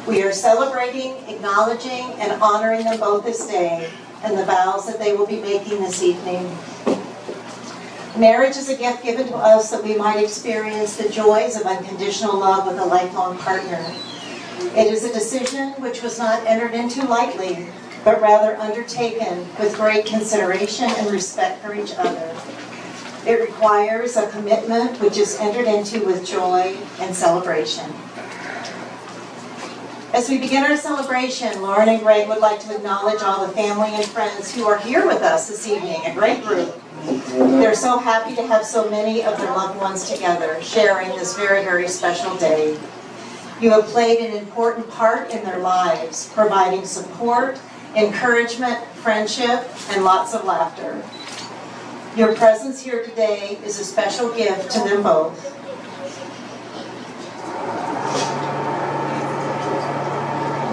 We are celebrating, acknowledging, and honoring them both this day and the vows that they will be making this evening. Marriage is a gift given to us that we might experience the joys of unconditional love with a lifelong partner. It is a decision which was not entered into lightly, but rather undertaken with great consideration and respect for each other. It requires a commitment which is entered into with joy and celebration. As we begin our celebration, Lauren and Greg would like to acknowledge all the family and friends who are here with us this evening, a great group. They're so happy to have so many of their loved ones together, sharing this very, very special day. You have played an important part in their lives, providing support, encouragement, friendship, and lots of laughter. Your presence here today is a special gift to them both.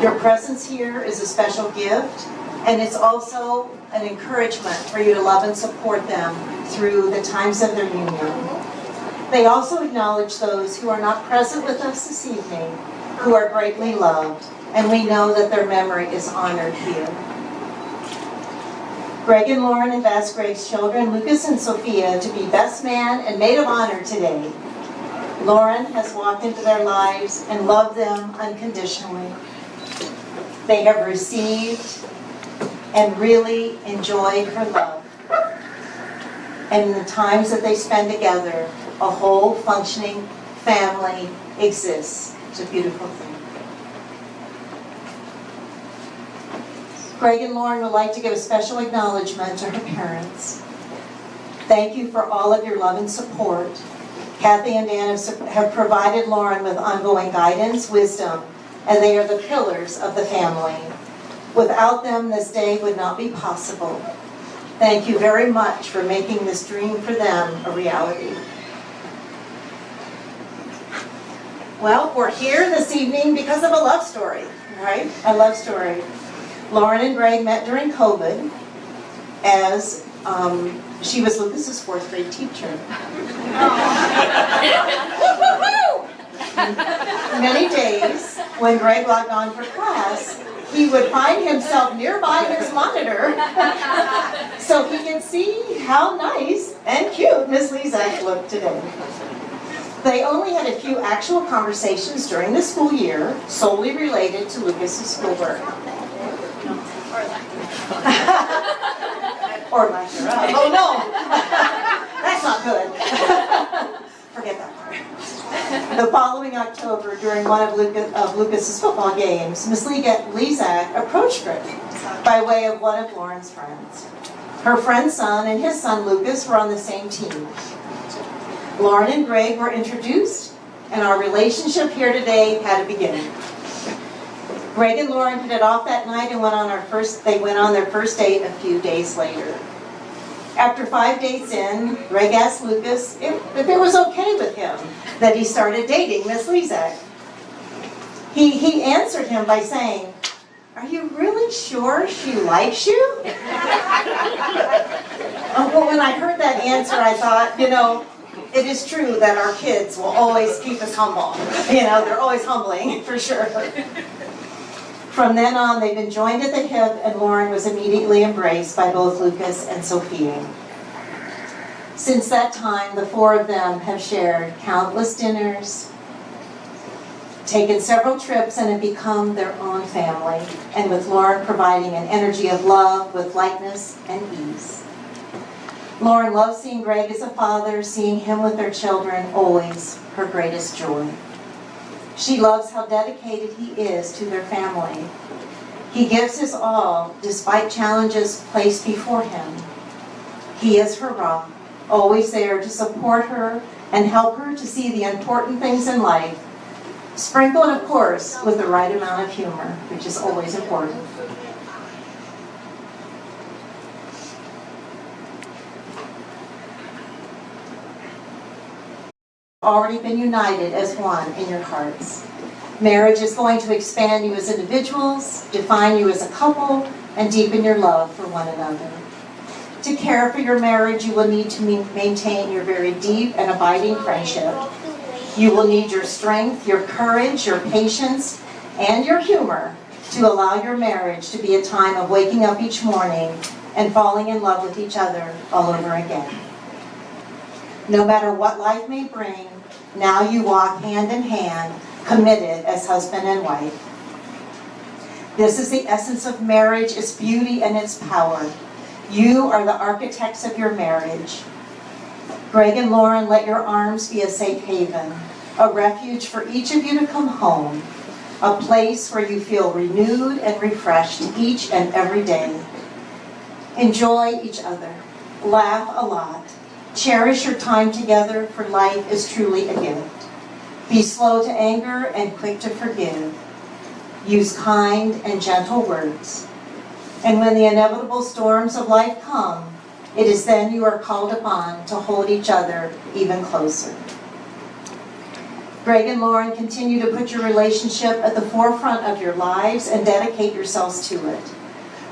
Your presence here is a special gift, and it's also an encouragement for you to love and support them through the times of their union. They also acknowledge those who are not present with us this evening, who are greatly loved, and we know that their memory is honored here. Greg and Lauren have asked Greg's children, Lucas and Sophia, to be best man and maid of honor today. Lauren has walked into their lives and loved them unconditionally. They have received and really enjoyed her love. And in the times that they spend together, a whole functioning family exists. It's a beautiful thing. Greg and Lauren would like to give a special acknowledgement to her parents. Thank you for all of your love and support. Kathy and Dan have provided Lauren with ongoing guidance, wisdom, and they are the pillars of the family. Without them, this day would not be possible. Thank you very much for making this dream for them a reality. Well, we're here this evening because of a love story, right? A love story. Lauren and Greg met during COVID as she was Lucas's fourth grade teacher. Many days, when Greg logged on for class, he would find himself nearby his monitor so he could see how nice and cute Miss Lezak looked today. They only had a few actual conversations during the school year, solely related to Lucas's schoolwork. Or lack thereof. Oh no! That's not good. Forget that part. The following October, during one of Lucas's football games, Miss Lezak approached Greg by way of one of Lauren's friends. Her friend's son and his son Lucas were on the same team. Lauren and Greg were introduced, and our relationship here today had a beginning. Greg and Lauren hit it off that night and they went on their first date a few days later. After 5 dates in, Greg asked Lucas if it was okay with him that he started dating Miss Lezak. He answered him by saying, "Are you really sure she likes you?" Well, when I heard that answer, I thought, it is true that our kids will always keep us humble. They're always humbling, for sure. From then on, they've been joined at the hip, and Lauren was immediately embraced by both Lucas and Sophia. Since that time, the four of them have shared countless dinners, taken several trips, and have become their own family, and with Lauren providing an energy of love with lightness and ease. Lauren loves seeing Greg as a father, seeing him with their children, always her greatest joy. She loves how dedicated he is to their family. He gives his all despite challenges placed before him. He is her rock, always there to support her and help her to see the important things in life, sprinkled, of course, with the right amount of humor, which is always important. Already been united as one in your hearts. Marriage is going to expand you as individuals, define you as a couple, and deepen your love for one another. To care for your marriage, you will need to maintain your very deep and abiding friendship. You will need your strength, your courage, your patience, and your humor to allow your marriage to be a time of waking up each morning and falling in love with each other all over again. No matter what life may bring, now you walk hand in hand, committed as husband and wife. This is the essence of marriage, its beauty and its power. You are the architects of your marriage. Greg and Lauren, let your arms be a safe haven, a refuge for each of you to come home, a place where you feel renewed and refreshed each and every day. Enjoy each other. Laugh a lot. Cherish your time together, for life is truly a gift. Be slow to anger and quick to forgive. Use kind and gentle words. And when the inevitable storms of life come, it is then you are called upon to hold each other even closer. Greg and Lauren, continue to put your relationship at the forefront of your lives and dedicate yourselves to it.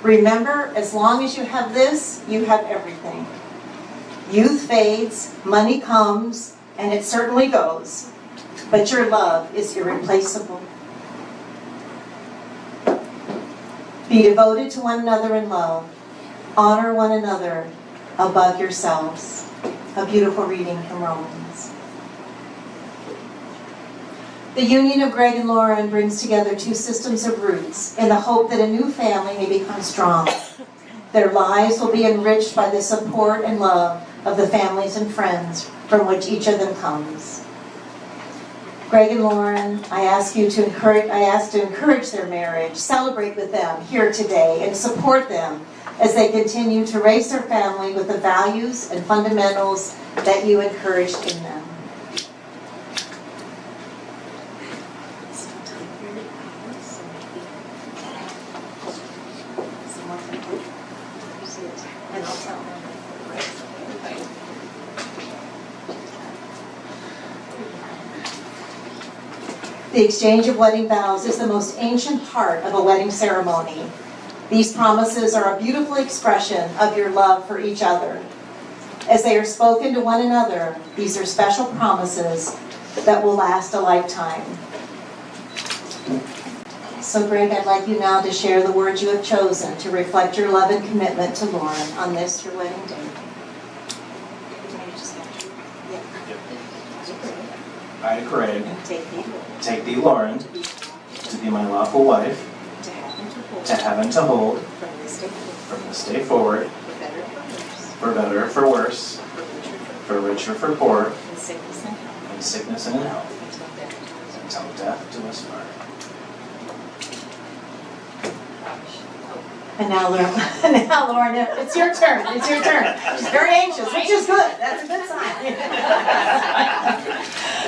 Remember, as long as you have this, you have everything. Youth fades, money comes, and it certainly goes, but your love is irreplaceable. Be devoted to one another in love. Honor one another above yourselves. A beautiful reading from Romans. The union of Greg and Lauren brings together two systems of roots in the hope that a new family may become strong. Their lives will be enriched by the support and love of the families and friends from which each of them comes. Greg and Lauren, I ask to encourage their marriage, celebrate with them here today, and support them as they continue to raise their family with the values and fundamentals that you encouraged in them. The exchange of wedding vows is the most ancient part of a wedding ceremony. These promises are a beautiful expression of your love for each other. As they are spoken to one another, these are special promises that will last a lifetime. So Greg, I'd like you now to share the words you have chosen to reflect your love and commitment to Lauren on this, your wedding day. I, Greg, Take thee, Lauren, to be my lawful wife, to have and to hold, from this day forward, for better or for worse, for richer or for poor, in sickness and in health, until death do us part. And now, Lauren, it's your turn. It's your turn. She's very anxious, which is good. That's a good sign.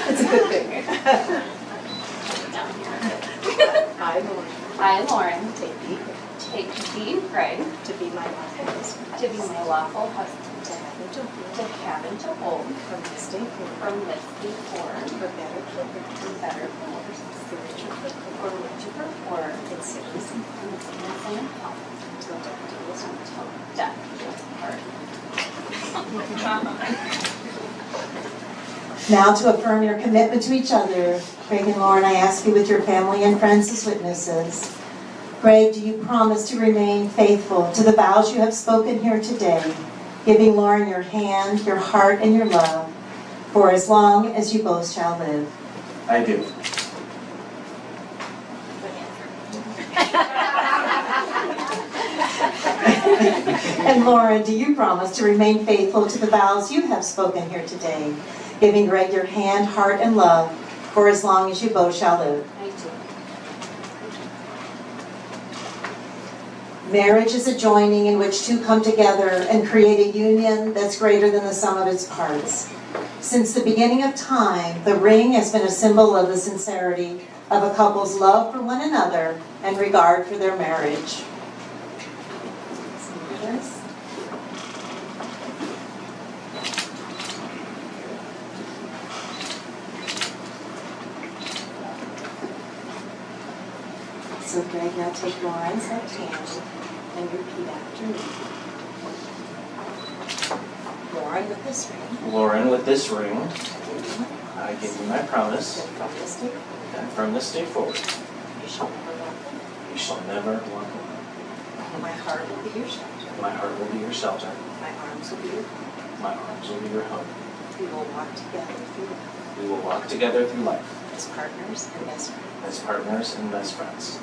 It's a good thing. I, Lauren, take thee, Greg, to be my lawful husband, to be my lawful husband, to have and to hold, from this day forward, from this day forward, for better, for better, for worse, for richer, for richer, for poorer, in sickness and in sickness and in health, until death do us until death do us part. Now, to affirm your commitment to each other, Greg and Lauren, I ask you with your family and friends as witnesses. Greg, do you promise to remain faithful to the vows you have spoken here today, giving Lauren your hand, your heart, and your love, for as long as you both shall live? I do. And Lauren, do you promise to remain faithful to the vows you have spoken here today, giving Greg your hand, heart, and love, for as long as you both shall live? I do. Marriage is a joining in which two come together and create a union that's greater than the sum of its parts. Since the beginning of time, the ring has been a symbol of the sincerity of a couple's love for one another and regard for their marriage. So Greg, now take Lauren's left hand and repeat after me. Lauren, with this ring, Lauren, with this ring, I give you my promise that from this day forward, that from this day forward, you shall never walk alone. you shall never walk alone. My heart will be your shelter. My heart will be your shelter. My arms will be your home. My arms will be your home. We will walk together through life We will walk together through life as partners and best friends. as partners and best friends.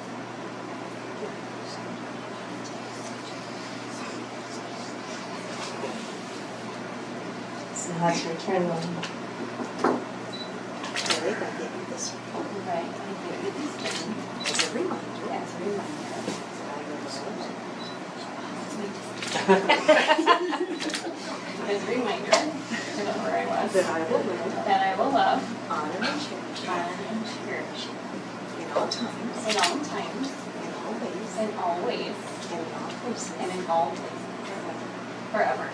So now it's your turn, Lily. Lily, I give you this one Right, I give you this ring as a reminder as a reminder. that I will love As a reminder, remember where I was, that I will love, that I will love, honor, and cherish honor, and cherish in all times, in all times, in all ways, in all ways, and in all places. and in all places, forever.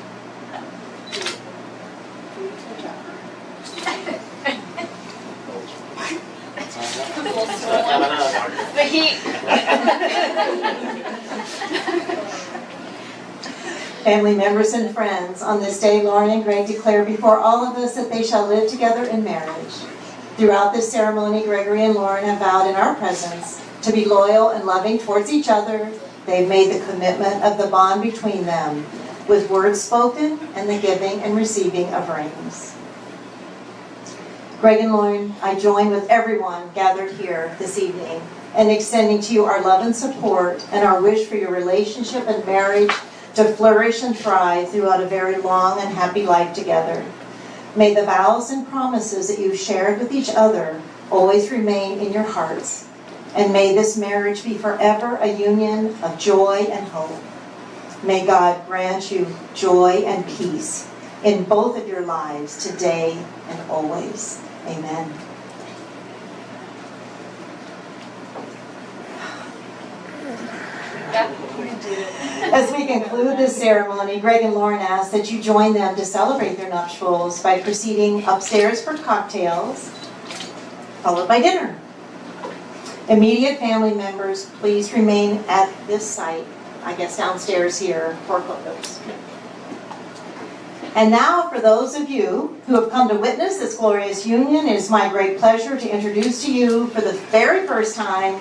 Good job. The heat. Family members and friends, on this day, Lauren and Greg declare before all of us that they shall live together in marriage. Throughout this ceremony, Gregory and Lauren have vowed in our presence to be loyal and loving towards each other. They've made the commitment of the bond between them, with words spoken and the giving and receiving of rings. Greg and Lauren, I join with everyone gathered here this evening in extending to you our love and support and our wish for your relationship and marriage to flourish and thrive throughout a very long and happy life together. May the vows and promises that you've shared with each other always remain in your hearts. And may this marriage be forever a union of joy and hope. May God grant you joy and peace in both of your lives today and always. Amen. As we conclude this ceremony, Greg and Lauren ask that you join them to celebrate their nuptials by proceeding upstairs for cocktails, followed by dinner. Immediate family members, please remain at this site, I guess downstairs here, for photos. And now, for those of you who have come to witness this glorious union, it is my great pleasure to introduce to you for the very first time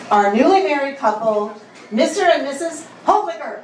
our newly married couple, Mr. and Mrs. Hoflicker.